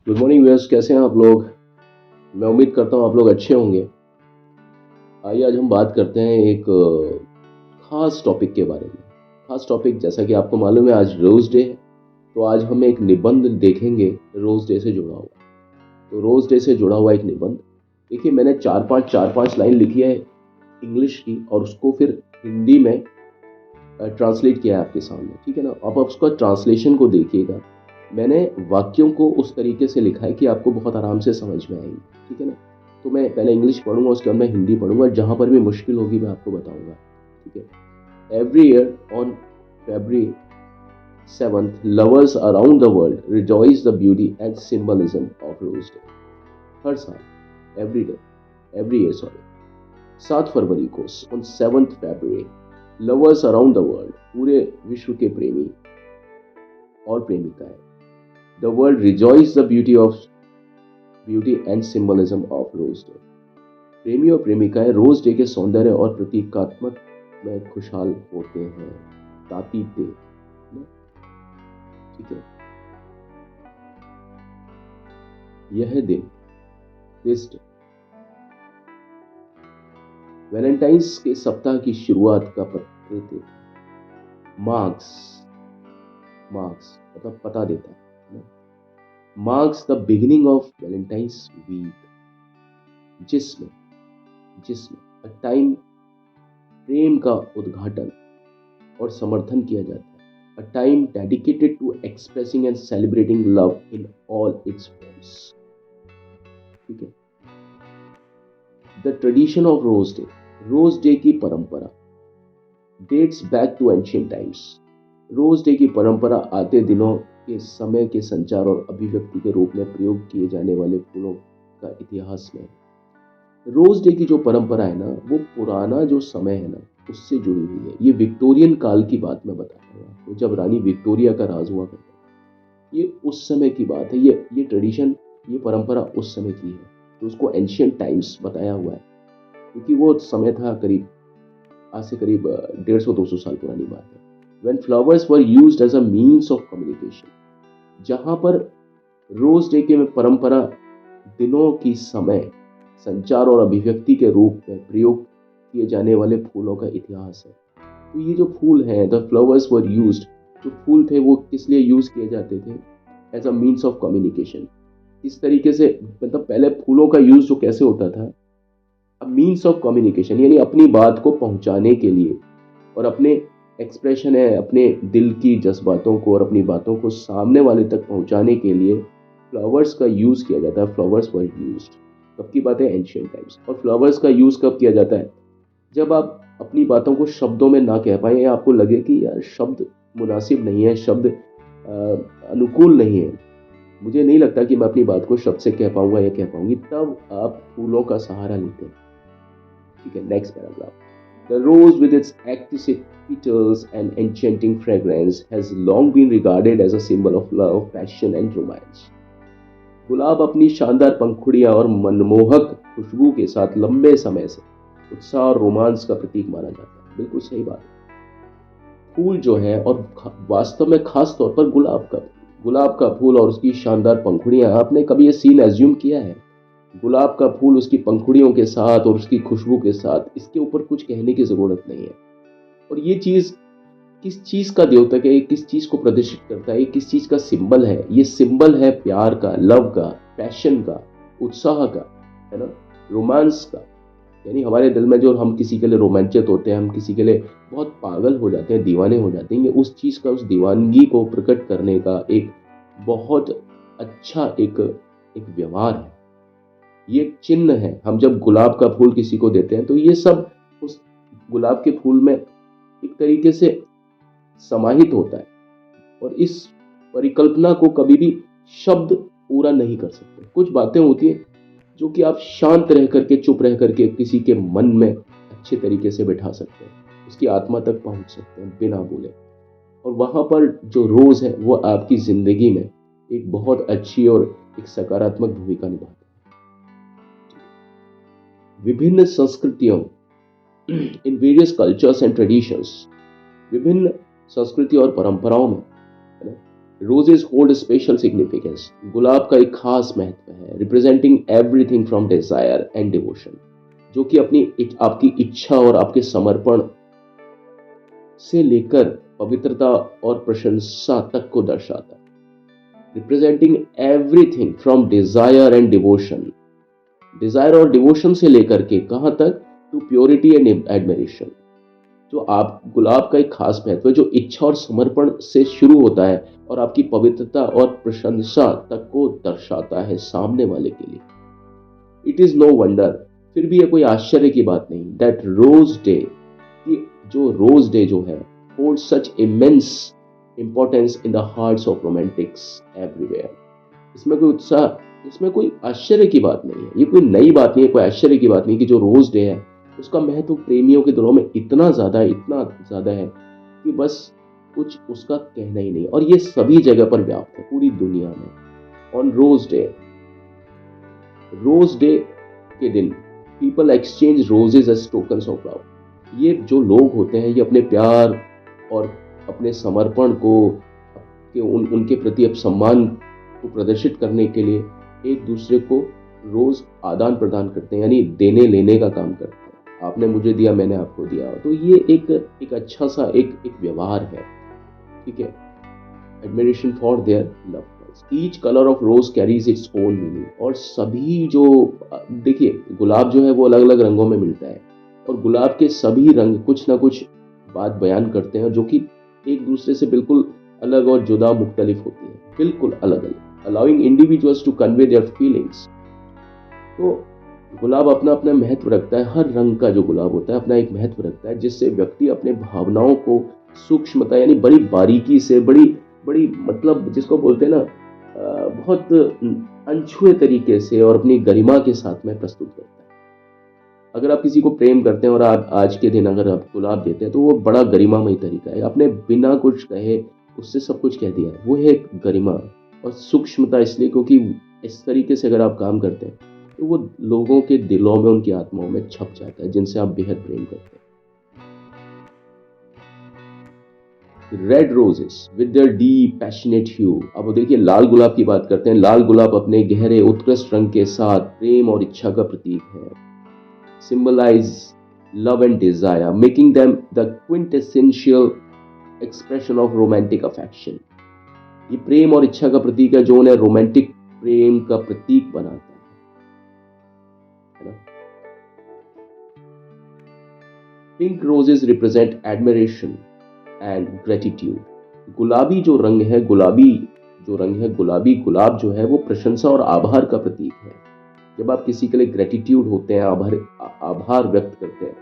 Good morning viewers, कैसे हैं आप लोग। मैं उम्मीद करता हूँ आप लोग अच्छे होंगे। आइए आज हम बात करते हैं एक खास टॉपिक के बारे में। खास टॉपिक, जैसा कि आपको मालूम है आज रोज़ डे है, तो आज हम एक निबंध देखेंगे रोज़ डे से जुड़ा हुआ। तो रोज़ डे से जुड़ा हुआ एक निबंध। देखिए, मैंने चार पांच लाइन लिखी है इंग्लिश की और उसको फिर हिंदी में ट्रांसलेट किया है आपके सामने, ठीक है ना। आप उसका ट्रांसलेशन को देखिएगा। मैंने वाक्यों को उस तरीके से लिखा है कि आपको बहुत आराम से समझ में आएंगे, ठीक है ना। तो मैं पहले इंग्लिश पढ़ूंगा, उसके बाद मैं हिंदी पढ़ूंगा, जहां पर भी मुश्किल होगी मैं आपको बताऊंगा, ठीक है। Every year on February 7th, lovers around the world rejoice the beauty and symbolism of Rose Day. हर साल, एवरी ईयर सॉरी, 7 फरवरी को on 7th February, lovers around the world, पूरे विश्व के प्रेमी और प्रेमिकाएं, the world rejoice the beauty and symbolism of rose Day. प्रेमी और प्रेमिकाएं रोज डे के सौंदर्य और प्रतीकात्मक में खुशहाल होते हैं, तातीते, ठीक है। यह दिन, दिस डे, वैलेंटाइंस के सप्ताह की शुरुआत का प्रतीक, मार्क्स मतलब पता देता है, marks the beginning of Valentine's week, जिसमें अ टाइम प्रेम का उद्घाटन और समर्थन किया जाता है, a time dedicated to expressing and celebrating love in all its forms, ठीक है। The tradition of rose day की परंपरा dates back to ancient times. Rose day की परंपरा आते दिनों के समय के संचार और अभिव्यक्ति के रूप में प्रयोग किए जाने वाले फूलों का इतिहास में है। रोज डे की जो परंपरा है ना, वो पुराना जो समय है ना, उससे जुड़ी हुई है। ये विक्टोरियन काल की बात मैं बता रहा हूँ आपको, जब रानी विक्टोरिया का राज हुआ करता था। ये उस समय की बात है। ये ट्रेडिशन, ये परंपरा उस समय की है, तो उसको एंशिएंट टाइम्स बताया हुआ है, क्योंकि वो समय था करीब, आज से करीब 150-200 साल पुरानी बात है। When flowers were used as a means of communication, जहां पर रोज डे के में परंपरा दिनों की समय, संचार और अभिव्यक्ति के रूप में प्रयोग किए जाने वाले फूलों का इतिहास है। तो ये जो फूल हैं, द फ्लावर्स वर यूज्ड, जो फूल थे वो किस लिए यूज किए जाते थे, as a means of communication. इस तरीके से, मतलब पहले फूलों का यूज जो कैसे होता था, अ मीन्स ऑफ कम्युनिकेशन, यानी अपनी बात को पहुंचाने के लिए, और अपने एक्सप्रेशन है, अपने दिल की जज्बातों को और अपनी बातों को सामने वाले तक पहुंचाने के लिए फ्लावर्स का यूज किया जाता है। फ्लावर्स वर यूज्ड, कब की बात है, एंशिएंट टाइम्स। और फ्लावर्स का यूज कब किया जाता है, जब आप अपनी बातों को शब्दों में ना कह पाए, या आपको लगे कि यार शब्द मुनासिब नहीं है, शब्द अनुकूल नहीं है, मुझे नहीं लगता कि मैं अपनी बात को शब्द से कह पाऊंगा या कह पाऊंगी, तब आप फूलों का सहारा लेते हैं, ठीक है। Next paragraph, The rose, with its exquisite petals and enchanting fragrance, has long been regarded as a symbol of love, passion, and romance. गुलाब अपनी शानदार पंखुड़ियां और मनमोहक खुशबू के साथ लंबे समय से उत्साह और रोमांस का प्रतीक माना जाता है। बिल्कुल सही बात है। फूल जो है, और वास्तव में खास तौर पर गुलाब का फूल और उसकी शानदार पंखुड़ियां, आपने कभी ये सीन एज्यूम किया है, गुलाब का फूल उसकी पंखुड़ियों के साथ और उसकी खुशबू के साथ, इसके ऊपर कुछ कहने की जरूरत नहीं है। और ये चीज किस चीज का द्योतक है, ये किस चीज को प्रदर्शित करता है, ये किस चीज का सिंबल है, ये सिंबल है प्यार का, लव का, पैशन का, उत्साह का, है ना, रोमांस का। यानी हमारे दिल में जो हम किसी के लिए रोमांचित होते हैं, हम किसी के लिए बहुत पागल हो जाते हैं, दीवाने हो जाते हैं, ये उस चीज का, उस दीवानगी को प्रकट करने का एक बहुत अच्छा एक व्यवहार है। ये एक चिन्ह है। हम जब गुलाब का फूल किसी को देते हैं, तो ये सब उस गुलाब के फूल में एक तरीके से समाहित होता है। और इस परिकल्पना को कभी भी शब्द पूरा नहीं कर सकते। कुछ बातें होती हैं जो कि आप शांत रह करके, चुप रह करके किसी के मन में अच्छे तरीके से बिठा सकते हैं, उसकी आत्मा तक पहुंच सकते हैं बिना बोले। और वहां पर जो रोज है, वो आपकी जिंदगी में एक बहुत अच्छी और एक सकारात्मक भूमिका निभाता है। विभिन्न संस्कृतियों, in various cultures and traditions, विभिन्न संस्कृति और परंपराओं में, है ना, रोजेस होल्ड स्पेशल सिग्निफिकेंस। गुलाब का एक खास महत्व है, representing everything from desire and devotion, जो कि आपकी इच्छा और आपके समर्पण से लेकर पवित्रता और प्रशंसा तक को दर्शाता है। Representing everything from desire and devotion, desire और डिवोशन से लेकर के कहां तक, टू प्योरिटी एंड एडमिरेशन। जो आप गुलाब का एक खास महत्व है जो इच्छा और समर्पण से शुरू होता है और आपकी पवित्रता और प्रशंसा तक को दर्शाता है सामने वाले के लिए। इट इज नो वंडर, फिर भी यह कोई आश्चर्य की बात नहीं, दैट रोज डे, कि जो रोज डे जो है, hold such immense importance in the hearts of Romantics everywhere. इसमें कोई उत्साह, इसमें कोई आश्चर्य की बात नहीं है, ये कोई नई बात नहीं है, कोई आश्चर्य की बात नहीं कि जो रोज डे है उसका महत्व प्रेमियों के दिलों में इतना ज्यादा है, इतना ज्यादा है कि बस कुछ उसका कहना ही नहीं। और ये सभी जगह पर व्याप्त है पूरी दुनिया में। ऑन रोज डे के दिन people exchange roses as tokens of love. ये जो लोग होते हैं ये अपने प्यार और अपने समर्पण को उनके प्रति अब सम्मान को प्रदर्शित करने के लिए एक दूसरे को रोज आदान प्रदान करते हैं, यानी देने लेने का काम करते हैं। आपने मुझे दिया, मैंने आपको दिया, तो ये एक अच्छा सा एक व्यवहार है, ठीक है। Admiration for their love. Each colour of rose carries its own meaning. और सभी जो, देखिए गुलाब जो है वो अलग अलग रंगों में मिलता है और गुलाब के सभी रंग कुछ ना कुछ बात बयान करते हैं जो कि एक दूसरे से बिल्कुल अलग और जुदा मुख्तलिफ होती है, बिल्कुल अलग अलग, allowing individuals to convey their feelings. तो गुलाब अपना अपना महत्व रखता है, हर रंग का जो गुलाब होता है अपना एक महत्व रखता है, जिससे व्यक्ति अपने भावनाओं को सूक्ष्मता यानी बड़ी बारीकी से, बड़ी बड़ी मतलब जिसको बोलते हैं ना, बहुत अनछुए तरीके से और अपनी गरिमा के साथ में प्रस्तुत करता है। अगर आप किसी को प्रेम करते हैं और आप आज के दिन अगर आप गुलाब देते हैं तो वो बड़ा गरिमामय तरीका है, आपने बिना कुछ कहे उससे सब कुछ कह दिया है, वो है गरिमा और सूक्ष्मता। इसलिए क्योंकि इस तरीके से अगर आप काम करते हैं तो वो लोगों के दिलों में, उनकी आत्माओं में छप जाता है, जिनसे आप बेहद प्रेम करते हैं। Red roses with their deep passionate hue. अब देखिए लाल गुलाब की बात करते हैं। लाल गुलाब अपने गहरे उत्कृष्ट रंग के साथ प्रेम और इच्छा का प्रतीक है, symbolise love and desire, making them the quintessential expression of romantic affection. ये प्रेम और इच्छा का प्रतीक है जो उन्हें रोमांटिक प्रेम का प्रतीक बनाता है ना। Pink roses represent admiration and gratitude. गुलाबी जो रंग है, गुलाबी गुलाब जो है वो प्रशंसा और आभार का प्रतीक है। जब आप किसी के लिए ग्रेटिट्यूड होते हैं, आभार व्यक्त करते हैं,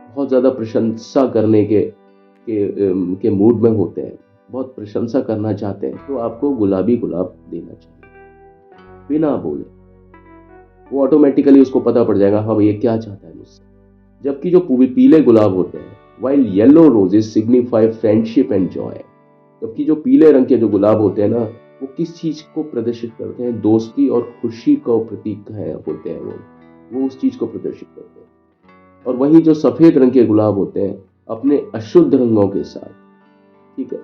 बहुत ज्यादा प्रशंसा करने के मूड में होते हैं, बहुत प्रशंसा करना चाहते हैं, तो आपको गुलाबी गुलाब देना चाहिए बिना बोले। वो ऑटोमेटिकली उसको पता पड़ जाएगा हाँ ये क्या चाहता है मुझसे। जबकि जो पीले गुलाब होते हैं, while yellow roses signify friendship and joy, जबकि जो पीले रंग के जो गुलाब होते हैं ना, वो किस चीज को प्रदर्शित करते हैं, दोस्ती और खुशी का प्रतीक है होते हैं, वो उस चीज को प्रदर्शित करते हैं। और वहीं जो सफेद रंग के गुलाब होते हैं अपने अशुद्ध रंगों के साथ, ठीक है,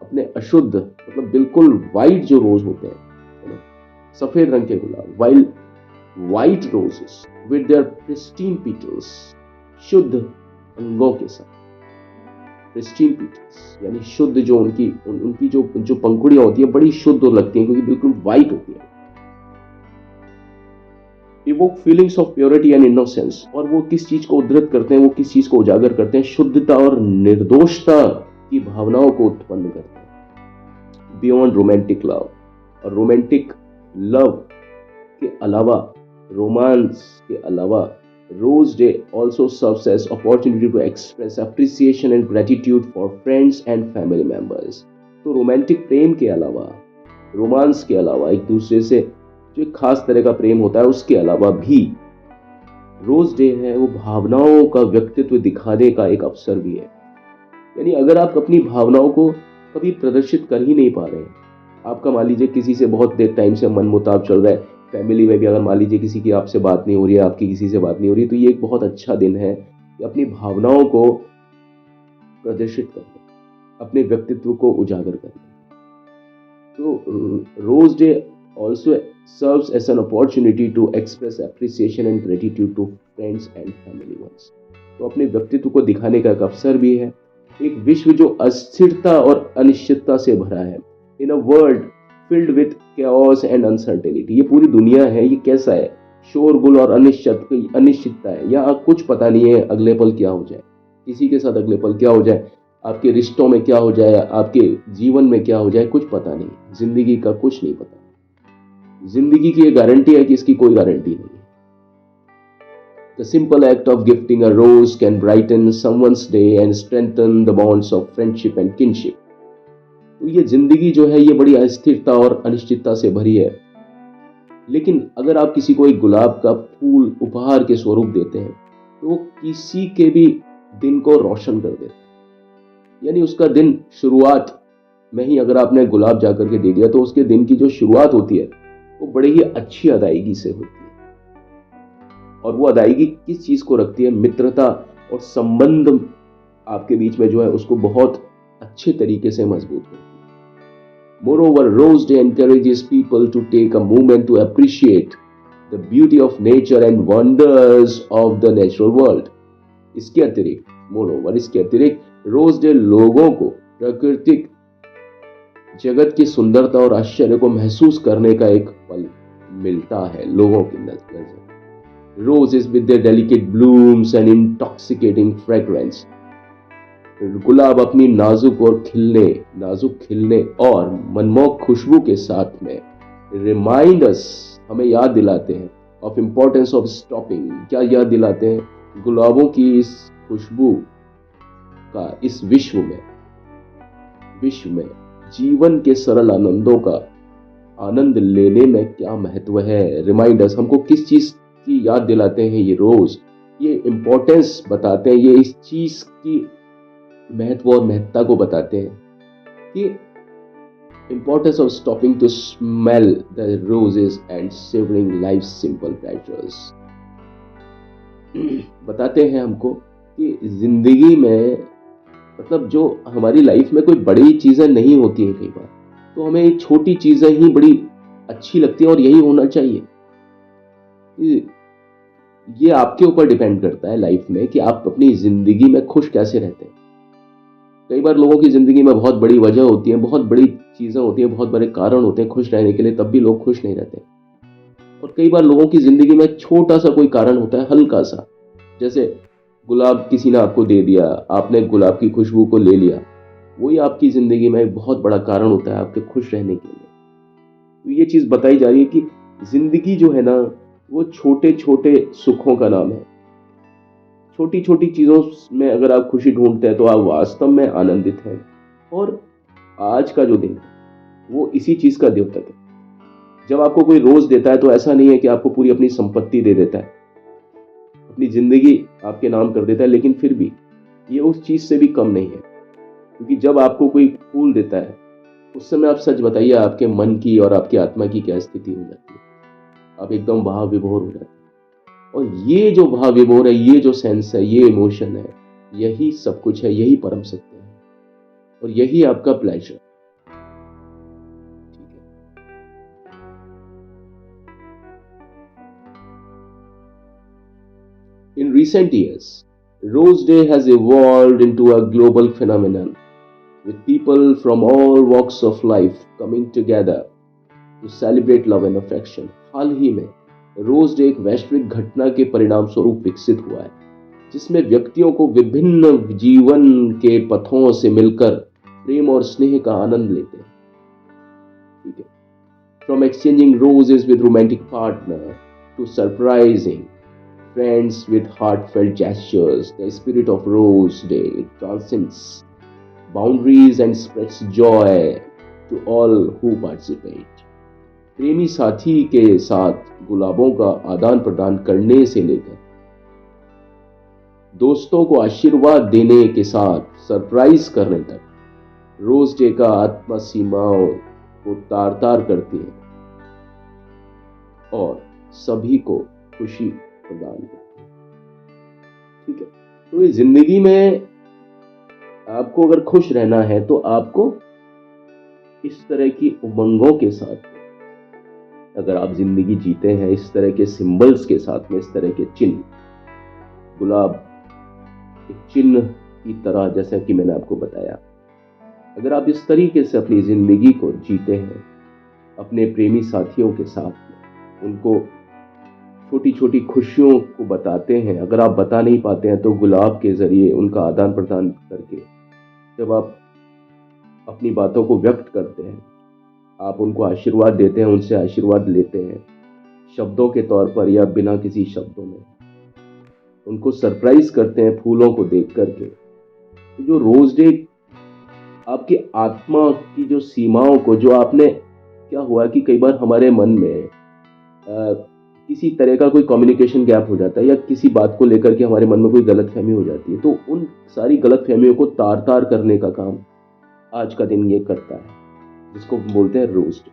अपने अशुद्ध मतलब बिल्कुल वाइट जो रोज होते हैं, है ना, सफेद रंग के गुलाब, while white roses with their pristine petals, शुद्ध अंगों के साथ, प्रिस्टीन पीटल्स यानी शुद्ध, जो उनकी जो पंखुड़ियां होती है बड़ी शुद्ध लगती हैं क्योंकि बिल्कुल वाइट होती है। Evoke feelings of purity and innocence. और वो किस चीज को उद्धृत करते हैं, वो किस चीज को उजागर करते हैं, शुद्धता और निर्दोषता की भावनाओं को उत्पन्न करते हैं। बियॉन्ड रोमांटिक लव, और रोमांटिक लव के अलावा, रोमांस के अलावा, Rose Day also serves as opportunity to express appreciation and gratitude for friends and family members. तो रोमांटिक प्रेम के अलावा, रोमांस के अलावा, एक दूसरे से जो एक खास तरह का प्रेम होता है उसके अलावा भी रोज डे है वो भावनाओं का व्यक्तित्व दिखाने का एक अवसर भी है। यानी अगर आप अपनी भावनाओं को कभी प्रदर्शित कर ही नहीं पा रहे हैं, आपका मान लीजिए किसी से बहुत देर टाइम से मन मुताब चल रहा है, फैमिली में भी अगर मान लीजिए किसी की आपसे बात नहीं हो रही है, आपकी किसी से बात नहीं हो रही, तो ये एक बहुत अच्छा दिन है कि अपनी भावनाओं को प्रदर्शित करने, अपने व्यक्तित्व को उजागर करने। तो rose day also serves as an opportunity to express appreciation and gratitude to friends and family ones. तो अपने व्यक्तित्व को दिखाने का एक अवसर भी है। एक विश्व जो अस्थिरता और अनिश्चितता से भरा है, in a world filled with chaos and uncertainty, ये पूरी दुनिया है, ये कैसा है, शोरगुल और अनिश्चितता है। यहाँ कुछ पता नहीं है अगले पल क्या हो जाए, किसी के साथ अगले पल क्या हो जाए, आपके रिश्तों में क्या हो जाए, आपके जीवन में क्या हो जाए, कुछ पता नहीं। जिंदगी का कुछ नहीं पता। जिंदगी की ये गारंटी है कि इसकी कोई गारंटी नहीं है। The simple act of gifting a rose can brighten someone's day and strengthen the bonds of friendship and kinship. तो ये जिंदगी जो है ये बड़ी अस्थिरता और अनिश्चितता से भरी है, लेकिन अगर आप किसी को एक गुलाब का फूल उपहार के स्वरूप देते हैं तो वो किसी के भी दिन को रोशन कर देता है। यानी उसका दिन शुरुआत में ही अगर आपने गुलाब जाकर के दे दिया तो उसके दिन की जो शुरुआत होती है वो बड़ी ही अच्छी अदायगी से होती है। और वो अदायगी किस चीज को रखती है, मित्रता और संबंध आपके बीच में जो है उसको बहुत अच्छे तरीके से मजबूत करती है। Moreover, Rose Day encourages people to take a moment to appreciate the beauty of nature and wonders of the natural world. इसके अतिरिक्त रोज डे लोगों को प्राकृतिक जगत की सुंदरता और आश्चर्य को महसूस करने का एक पल मिलता है लोगों की नजर। Roses with their delicate blooms and intoxicating fragrance. गुलाब अपनी नाजुक खिलने और मनमोहक खुशबू के साथ में रिमाइंड अस, हमें याद दिलाते हैं ऑफ इम्पोर्टेंस ऑफ स्टॉपिंग। क्या याद दिलाते हैं? गुलाबों की इस खुशबू का इस विश्व में जीवन के सरल आनंदों का आनंद लेने में क्या महत्व है। रिमाइंड अस, हमको किस चीज की याद दिलाते हैं ये रोज, ये इंपॉर्टेंस बताते हैं, ये इस चीज की महत्व और महत्ता को बताते हैं कि importance of stopping to smell the roses and savouring life simple pleasures. बताते हैं हमको कि जिंदगी में मतलब जो हमारी लाइफ में कोई बड़ी चीजें नहीं होती हैं, कई बार तो हमें छोटी चीजें ही बड़ी अच्छी लगती हैं और यही होना चाहिए। ये आपके ऊपर डिपेंड करता है लाइफ में कि आप अपनी जिंदगी में खुश कैसे रहते हैं। कई बार लोगों की जिंदगी में बहुत बड़ी वजह होती है, बहुत बड़ी चीजें होती हैं, बहुत बड़े कारण होते हैं खुश रहने के लिए, तब भी लोग खुश नहीं रहते। और कई बार लोगों की जिंदगी में छोटा सा कोई कारण होता है, हल्का सा, जैसे गुलाब किसी ने आपको दे दिया, आपने गुलाब की खुशबू को ले लिया, वही आपकी जिंदगी में एक बहुत बड़ा कारण होता है आपके खुश रहने के लिए। तो ये चीज बताई जा रही है कि जिंदगी जो है ना वो छोटे छोटे सुखों का नाम है। छोटी छोटी चीजों में अगर आप खुशी ढूंढते हैं तो आप वास्तव में आनंदित हैं। और आज का जो दिन है वो इसी चीज का द्योतक है। जब आपको कोई रोज देता है तो ऐसा नहीं है कि आपको पूरी अपनी संपत्ति दे देता है, अपनी जिंदगी आपके नाम कर देता है, लेकिन फिर भी ये उस चीज से भी कम नहीं है। क्योंकि जब आपको कोई फूल देता है उस समय आप सच बताइए आपके मन की और आपकी आत्मा की क्या स्थिति हो जाती है। आप एकदम भाव विभोर हो जाते हैं। और ये जो भाव विभोर है, ये जो सेंस है, ये इमोशन है, यही सब कुछ है, यही परम सत्य है और यही आपका प्लेजर। ठीक है। In recent years, Rose Day has evolved into a global phenomenon with people from all walks of life coming together to celebrate love and affection. हाल ही में रोज डे एक वैश्विक घटना के परिणाम स्वरूप विकसित हुआ है, जिसमें व्यक्तियों को विभिन्न जीवन के पथों से मिलकर प्रेम और स्नेह का आनंद लेते हैं। ठीक है। From exchanging roses with romantic partner to surprising friends with heartfelt gestures, the spirit of Rose Day transcends boundaries and spreads joy to all who participate. प्रेमी साथी के साथ गुलाबों का आदान प्रदान करने से लेकर दोस्तों को आशीर्वाद देने के साथ सरप्राइज करने तक रोज डे का आत्मा सीमाओं को तार तार करती है और सभी को खुशी प्रदान करती है। ठीक है। तो इस जिंदगी में आपको अगर खुश रहना है तो आपको इस तरह की उमंगों के साथ अगर आप जिंदगी जीते हैं, इस तरह के सिंबल्स के साथ में, इस तरह के चिन्ह, गुलाब एक चिन्ह की तरह, जैसा कि मैंने आपको बताया, अगर आप इस तरीके से अपनी जिंदगी को जीते हैं अपने प्रेमी साथियों के साथ में, उनको छोटी छोटी खुशियों को बताते हैं, अगर आप बता नहीं पाते हैं तो गुलाब के जरिए उनका आदान प्रदान करके जब आप अपनी बातों को व्यक्त करते हैं, आप उनको आशीर्वाद देते हैं, उनसे आशीर्वाद लेते हैं, शब्दों के तौर पर या बिना किसी शब्दों में उनको सरप्राइज करते हैं फूलों को देख करके, तो जो रोज डे आपकी आत्मा की जो सीमाओं को, जो आपने, क्या हुआ कि कई बार हमारे मन में किसी तरह का कोई कम्युनिकेशन गैप हो जाता है या किसी बात को लेकर के हमारे मन में कोई गलतफहमी हो जाती है, तो उन सारी गलतफहमियों को तार तार करने का काम आज का दिन ये करता है, जिसको बोलते हैं रोस्ट।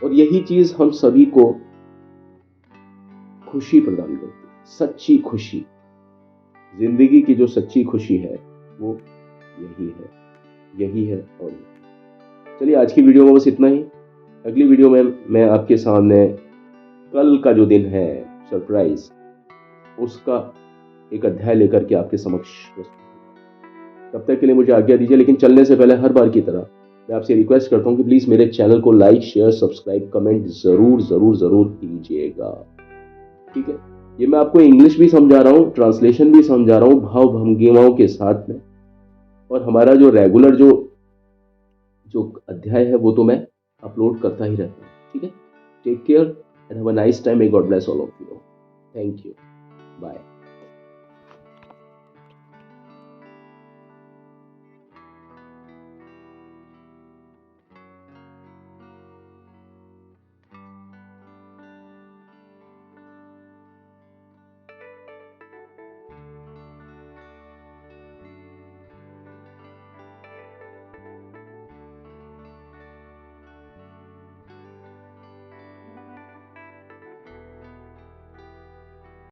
और यही चीज हम सभी को खुशी प्रदान करती है, सच्ची खुशी। जिंदगी की जो सच्ची खुशी है वो यही है, यही है और यही। चलिए, आज की वीडियो में बस इतना ही। अगली वीडियो में मैं आपके सामने कल का जो दिन है, सरप्राइज, उसका एक अध्याय लेकर के आपके समक्ष प्रस्तुत होगा। तब तक के लिए मुझे आज्ञा दीजिए, लेकिन चलने से पहले हर बार की तरह मैं आपसे रिक्वेस्ट करता हूं कि प्लीज मेरे चैनल को लाइक, शेयर, सब्सक्राइब, कमेंट जरूर जरूर जरूर कीजिएगा। ठीक है, ये मैं आपको इंग्लिश भी समझा रहा हूँ, ट्रांसलेशन भी समझा रहा हूँ, भाव भंगिमाओं के साथ में। और हमारा जो रेगुलर जो जो अध्याय है वो तो मैं अपलोड करता ही रहता हूँ। ठीक है, take care and have a nice time. May God bless all of you. Thank you, bye.